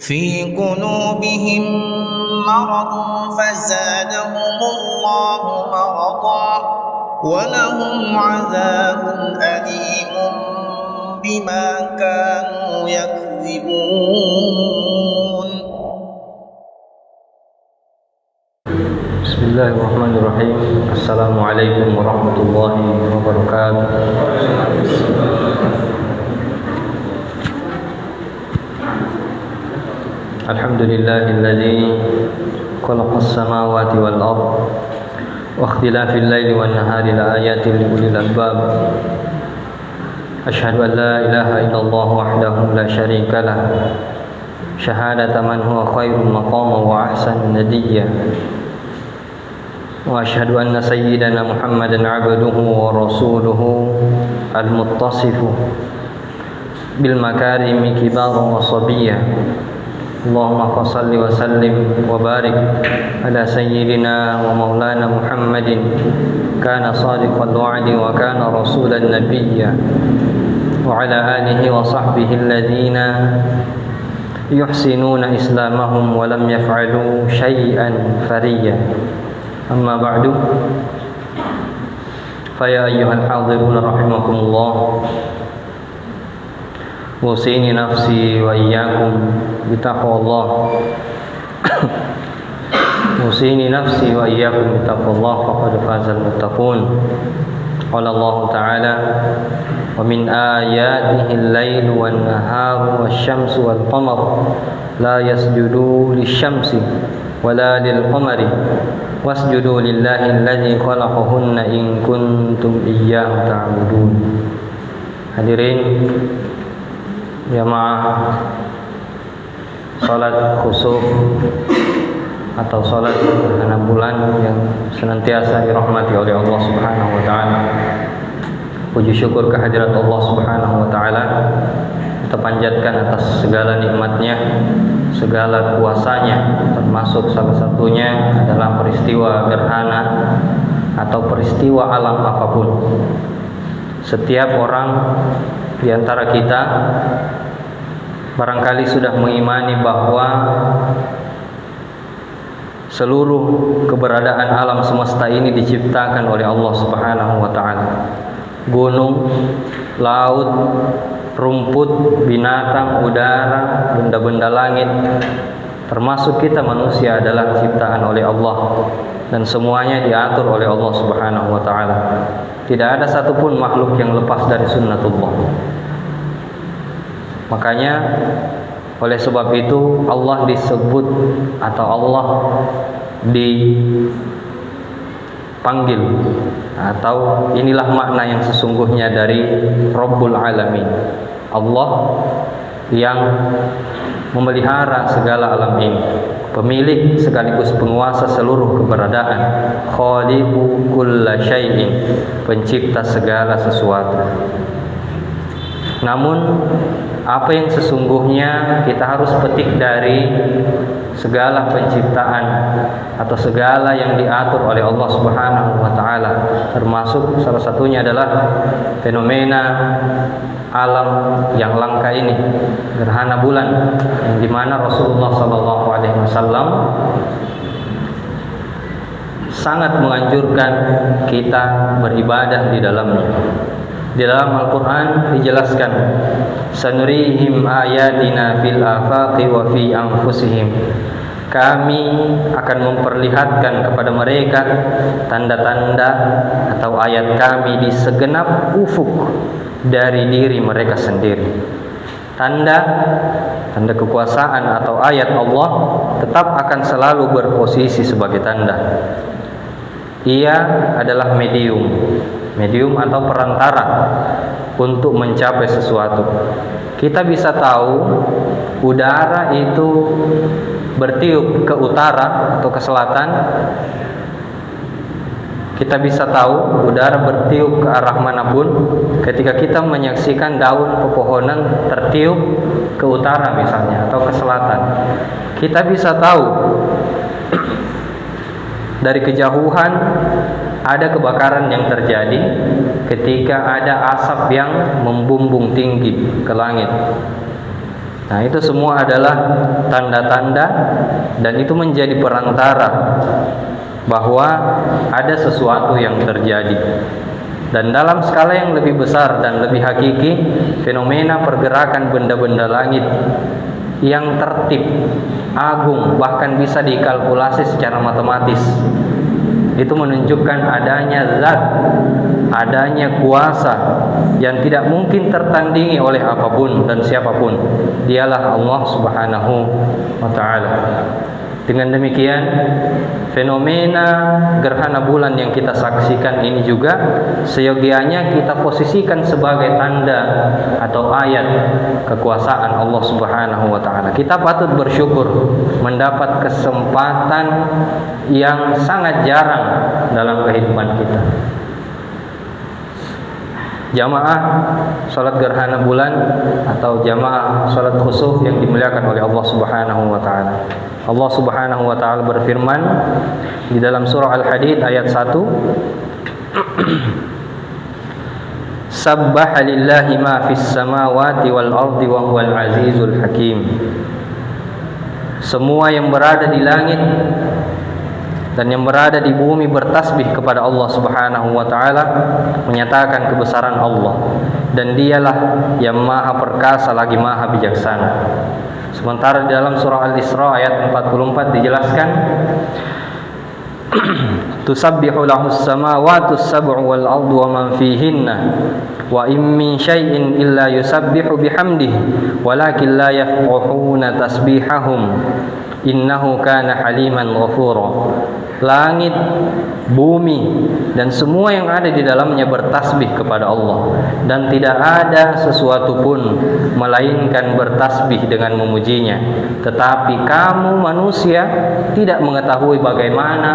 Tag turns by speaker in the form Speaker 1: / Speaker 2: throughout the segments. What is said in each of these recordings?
Speaker 1: في قلوبهم مرض فزادهم الله مرضا ولهم عذاب أليم بما كانوا يكذبون.
Speaker 2: بسم الله الرحمن الرحيم. السلام عليكم ورحمة الله وبركاته. الحمد لله الذي خلق السماوات والأرض واختلاف الليل والنهار لآيات لأولي الألباب. أشهد أن لا إله إلا الله وحده لا شريك له شهادة من هو خير مقاما وأحسن نديا. وأشهد أن سيدنا محمدا عبده ورسوله المتصف بالمكارم كبارا وصبيا. اللهم صل وسلم وبارك على سيدنا ومولانا محمد كان صادق الوعد وكان رسولا نبيا وعلى آله وصحبه الذين يحسنون إسلامهم ولم يفعلوا شيئا فريا. أما بعد فيا أيها الحاضرون رحمكم الله أوصيني نفسي وإياكم بتقوى الله أوصيني نفسي وإياكم بتقوى الله فقد فاز المتقون. قال الله تعالى ومن آياته الليل والنهار والشمس والقمر لا يسجدوا للشمس ولا للقمر wasjudu lillahi alladzi khalaqahunna in kuntum iyyahu ta'budun. Hadirin jamaah salat khusuf atau salat gerhana bulan yang senantiasa dirahmati oleh Allah Subhanahu wa taala. Puji syukur kehadirat Allah Subhanahu wa taala kita panjatkan atas segala nikmatnya, segala kuasanya, termasuk salah satunya adalah peristiwa gerhana atau peristiwa alam apapun. Setiap orang di antara kita barangkali sudah mengimani bahwa seluruh keberadaan alam semesta ini diciptakan oleh Allah Subhanahu wa taala. Gunung, laut, rumput, binatang, udara, benda-benda langit, termasuk kita manusia adalah ciptaan oleh Allah dan semuanya diatur oleh Allah Subhanahu wa taala. Tidak ada satupun makhluk yang lepas dari sunnatullah. Makanya oleh sebab itu Allah disebut atau Allah dipanggil atau inilah makna yang sesungguhnya dari Rabbul Alamin. Allah yang memelihara segala alam ini, pemilik sekaligus penguasa seluruh keberadaan, khaliqu kulla syai'in, pencipta segala sesuatu. Namun apa yang sesungguhnya kita harus petik dari segala penciptaan atau segala yang diatur oleh Allah Subhanahu wa taala, termasuk salah satunya adalah fenomena alam yang langka ini, gerhana bulan, yang dimana Rasulullah SAW sangat menganjurkan kita beribadah di dalamnya. Di dalam Al-Quran dijelaskan, sanurihim ayatina fil afaqi wa fi anfusihim. Kami akan memperlihatkan kepada mereka tanda-tanda atau ayat kami di segenap ufuk dari diri mereka sendiri. Tanda kekuasaan atau ayat Allah tetap akan selalu berposisi sebagai tanda. Ia adalah medium atau perantara untuk mencapai sesuatu. Kita bisa tahu udara itu bertiup ke utara atau ke selatan. Kita bisa tahu udara bertiup ke arah manapun ketika kita menyaksikan daun pepohonan tertiup ke utara misalnya atau ke selatan. Kita bisa tahu dari kejauhan ada kebakaran yang terjadi ketika ada asap yang membumbung tinggi ke langit. Nah, itu semua adalah tanda-tanda dan itu menjadi perantara bahwa ada sesuatu yang terjadi. Dan dalam skala yang lebih besar dan lebih hakiki, fenomena pergerakan benda-benda langit yang tertib, agung, bahkan bisa dikalkulasi secara matematis, itu menunjukkan adanya zat, adanya kuasa yang tidak mungkin tertandingi oleh apapun dan siapapun. Dialah Allah Subhanahu wa ta'ala. Dengan demikian, fenomena gerhana bulan yang kita saksikan ini juga seyogianya kita posisikan sebagai tanda atau ayat kekuasaan Allah Subhanahu wa ta'ala. Kita patut bersyukur mendapat kesempatan yang sangat jarang dalam kehidupan kita. Jamaah salat gerhana bulan atau jamaah salat khusuf yang dimuliakan oleh Allah Subhanahu wa ta'ala. Allah Subhanahu wa ta'ala berfirman di dalam surah Al-Hadid ayat 1, Sabbaha lillahi ma fis samawati wal ardi wa huwal azizul hakim. Semua yang berada di langit dan yang berada di bumi bertasbih kepada Allah Subhanahu wa ta'ala, menyatakan kebesaran Allah, dan dialah yang maha perkasa lagi maha bijaksana. Sementara di dalam surah Al-Isra ayat 44 dijelaskan, Tusabbihu lahus samawati sab'u wal ardu wa man fihinna wa in min syai'in illa yusabbihu bihamdihi walakin la yafqahuna tasbihahum innahu kana haliman ghafura. Langit, bumi, dan semua yang ada di dalamnya bertasbih kepada Allah, dan tidak ada sesuatu pun melainkan bertasbih dengan memujinya. Tetapi kamu manusia tidak mengetahui bagaimana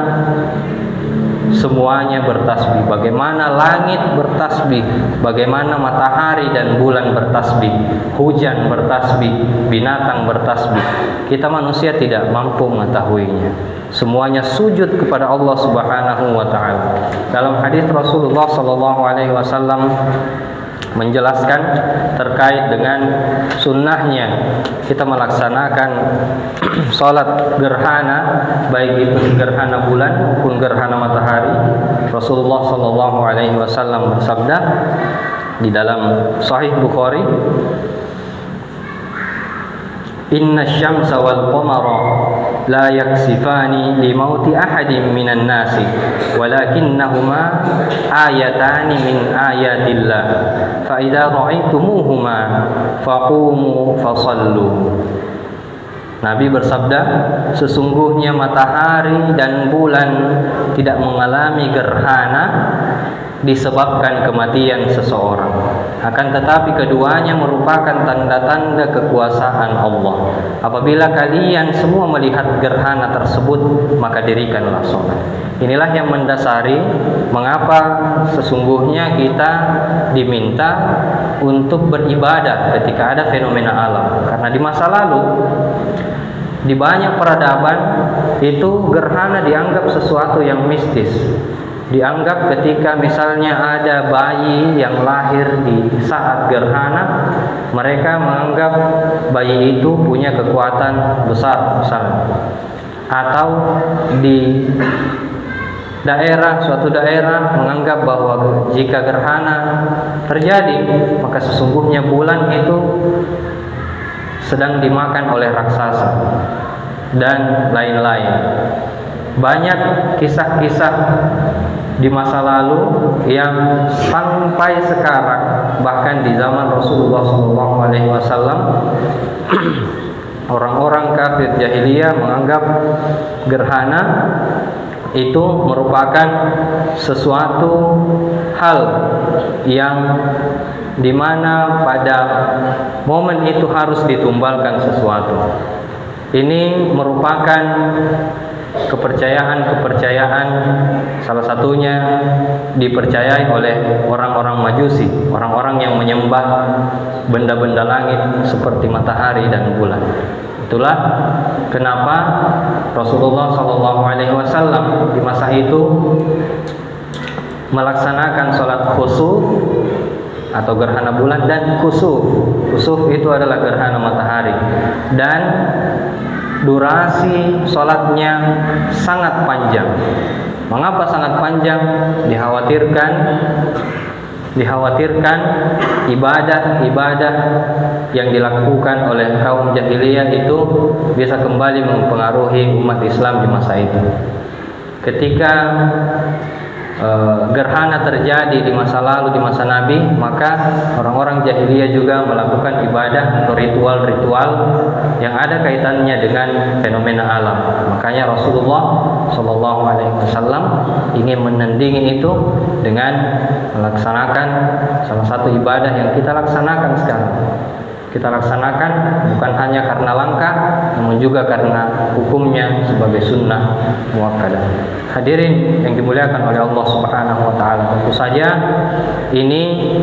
Speaker 2: semuanya bertasbih, bagaimana langit bertasbih, bagaimana matahari dan bulan bertasbih, hujan bertasbih, binatang bertasbih. Kita manusia tidak mampu mengetahuinya. Semuanya sujud kepada Allah Subhanahu wa ta'ala. Dalam hadis Rasulullah sallallahu alaihi wasallam menjelaskan terkait dengan sunnahnya kita melaksanakan salat gerhana, baik itu gerhana bulan maupun gerhana matahari. Rasulullah sallallahu alaihi wasallam bersabda di dalam Sahih Bukhari, Inna syamsa wal qamara la yaksifani li mauti ahadin minan nasi walakinnahuma ayatani min ayatillah fa idza ra'aitumuhuma faqumu fasallu. Nabi bersabda, sesungguhnya matahari dan bulan tidak mengalami gerhana disebabkan kematian seseorang. Akan tetapi keduanya merupakan tanda-tanda kekuasaan Allah. Apabila kalian semua melihat gerhana tersebut, maka dirikanlah sholat. Inilah yang mendasari mengapa sesungguhnya kita diminta untuk beribadah ketika ada fenomena alam. Karena di masa lalu, di banyak peradaban itu gerhana dianggap sesuatu yang mistis. Dianggap ketika misalnya ada bayi yang lahir di saat gerhana, mereka menganggap bayi itu punya kekuatan besar misalnya. Atau di suatu daerah menganggap bahwa jika gerhana terjadi, maka sesungguhnya bulan itu sedang dimakan oleh raksasa dan lain-lain. Banyak kisah-kisah di masa lalu yang sampai sekarang, bahkan di zaman Rasulullah SAW, orang-orang kafir jahiliyah menganggap gerhana itu merupakan sesuatu hal yang dimana pada momen itu harus ditumbalkan sesuatu. Ini merupakan kepercayaan salah satunya dipercayai oleh orang-orang Majusi, orang-orang yang menyembah benda-benda langit seperti matahari dan bulan. Itulah kenapa Rasulullah SAW di masa itu melaksanakan sholat khusuf atau gerhana bulan, dan kusuf. Kusuf itu adalah gerhana matahari, dan durasi sholatnya sangat panjang. Mengapa sangat panjang? Dikhawatirkan ibadah-ibadah yang dilakukan oleh kaum jahiliyah itu bisa kembali mempengaruhi umat Islam di masa itu. Ketika gerhana terjadi di masa lalu, di masa Nabi, maka orang-orang jahiliyah juga melakukan ibadah atau ritual-ritual yang ada kaitannya dengan fenomena alam. Makanya Rasulullah Shallallahu Alaihi Wasallam ingin menandingi itu dengan melaksanakan salah satu ibadah yang kita laksanakan sekarang. Kita laksanakan bukan hanya karena langka, namun juga karena hukumnya sebagai sunnah muakkadah. Hadirin yang dimuliakan oleh Allah Subhanahu wa taala, tentu saja ini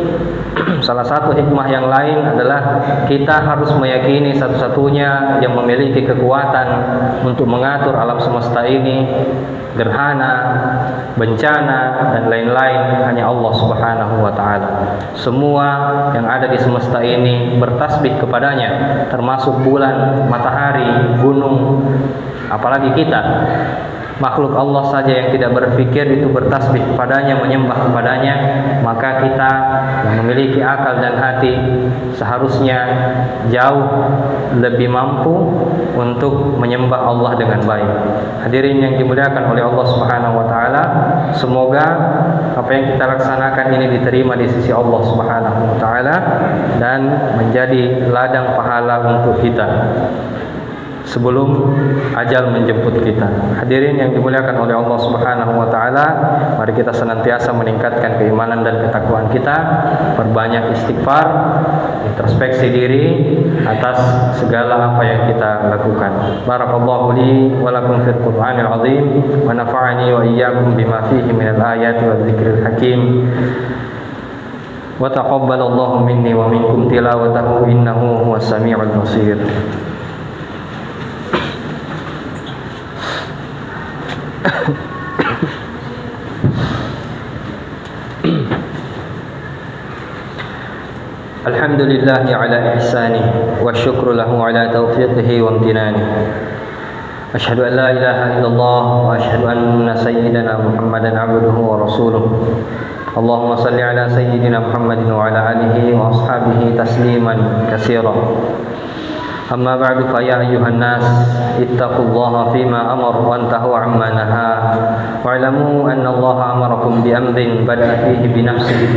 Speaker 2: salah satu hikmah yang lain adalah kita harus meyakini satu-satunya yang memiliki kekuatan untuk mengatur alam semesta ini, gerhana, bencana, dan lain-lain, hanya Allah Subhanahu wa taala. Semua yang ada di semesta ini bertasbih kepadanya, termasuk bulan, matahari, gunung, apalagi kita. Makhluk Allah saja yang tidak berpikir itu bertasbih kepadanya, menyembah kepadanya. Maka kita yang memiliki akal dan hati seharusnya jauh lebih mampu untuk menyembah Allah dengan baik. Hadirin yang dimuliakan oleh Allah Subhanahu wa taala, semoga apa yang kita laksanakan ini diterima di sisi Allah Subhanahu wa taala dan menjadi ladang pahala untuk kita sebelum ajal menjemput kita. Hadirin yang dimuliakan oleh Allah Subhanahu wa taala, mari kita senantiasa meningkatkan keimanan dan ketakwaan kita, perbanyak istighfar, introspeksi diri atas segala apa yang kita lakukan. Barakallahu li wa lakum fil Qur'anil azim wa nafa'ani wa iyyakum bima fihi minal ayati wa dzikril hakim. Wa taqabbalallahu minni wa minkum tilawatahu innahu huwas samiul basir. Alhamdulillah ala ihsanih wa syukru lahu ala taufiqihi wa amtinanih. Asyhadu an la ilaha illallah wa asyhadu anna sayyidina Muhammadan abduhu wa rasuluh. Allahumma salli ala sayyidina Muhammadin wa ala alihi wa ashabihi tasliman katsira. Amma ba'du, fa ya ayyuhan nas ittaqullaha fima amara wa antahu amma naha wa'lamu anna Allaha amarakum bi amrin bada'a fihi bi nafsihi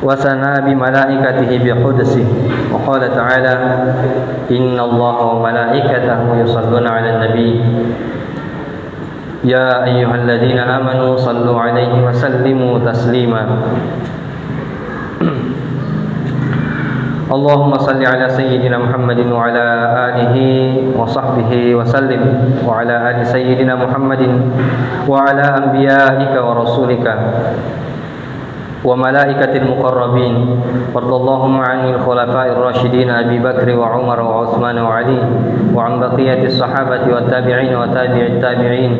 Speaker 2: wa sana bi malaikatihi bi qudsihi wa qala ta'ala inna Allaha wa malaikatahu yusalluna 'alan nabi ya ayyuhalladzina amanu sallu 'alaihi wa sallimu taslima. Allahumma salli ala sayyidina Muhammadin wa ala alihi wa sahbihi wa sallim wa ala ali sayyidina Muhammadin wa ala anbiya'ika wa rasulika wa malaikatil muqarrabin wardallahumma 'anil khulafa'ir rasyidin Abi Bakr wa Umar wa Utsman wa Ali wa 'an baqiyatis sahabati wat tabi'in wa tabi'it tabi'in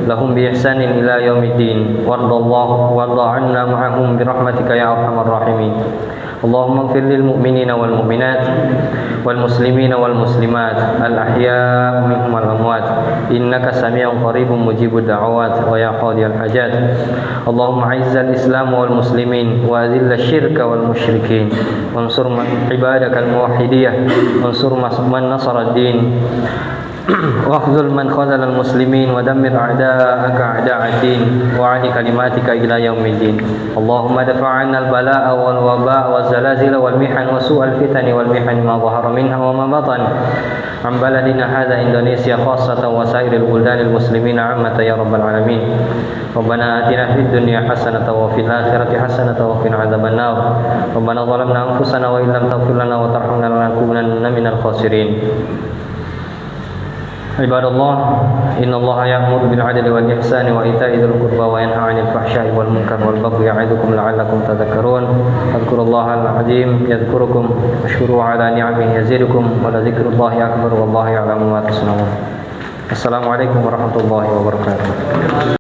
Speaker 2: lahum bi ihsanin ila yaumiddin wardallahu warda 'anna ma'ahum bi rahmatika ya arhamar rahimin. Allahumma ighfir lil mu'minina wal mu'minat wal muslimina wal muslimat al ahya' minhum wal amwat innaka sami'un qaribun mujibud da'awat wa ya qadiyal hajat. Allahumma 'izzal islam wal muslimin wa adhill asyirka wal musyrikin wansur ibadakal muwahhidiyah wansur man nasara ad-din واخذل من خذل المسلمين ودمر أعداءك أعداء الدين وعلي كلماتك إلى يوم الدين. اللهم دفع عنا البلاء والوباء والزلازل والمحن وسوء الفتن والمحن ما ظهر منها وما بطن عن بلدنا هذا إندونيسيا خاصة وسائر البلدان المسلمين عامة يا رب العالمين. ربنا آتنا في الدنيا حسنة وفي الآخرة حسنة وقنا عذاب النار. ربنا ظلمنا أنفسنا وإن لم تغفر لنا وترحمنا لنكونن من الخاسرين. Ibadallah, innallaha ya'muru bil 'adli wal ihsani wa ita'i dzil qurba wa yanha 'anil fahsya'i wal munkari wal baghi ya'idukum la'allakum tadhakkarun. Fadhkurullahal 'azim yadhkurukum washkuru 'ala ni'amihi yazidukum wa la dzikrullahi akbar wallahu ya'lamu ma tasna'un. Assalamualaikum warahmatullahi wabarakatuh.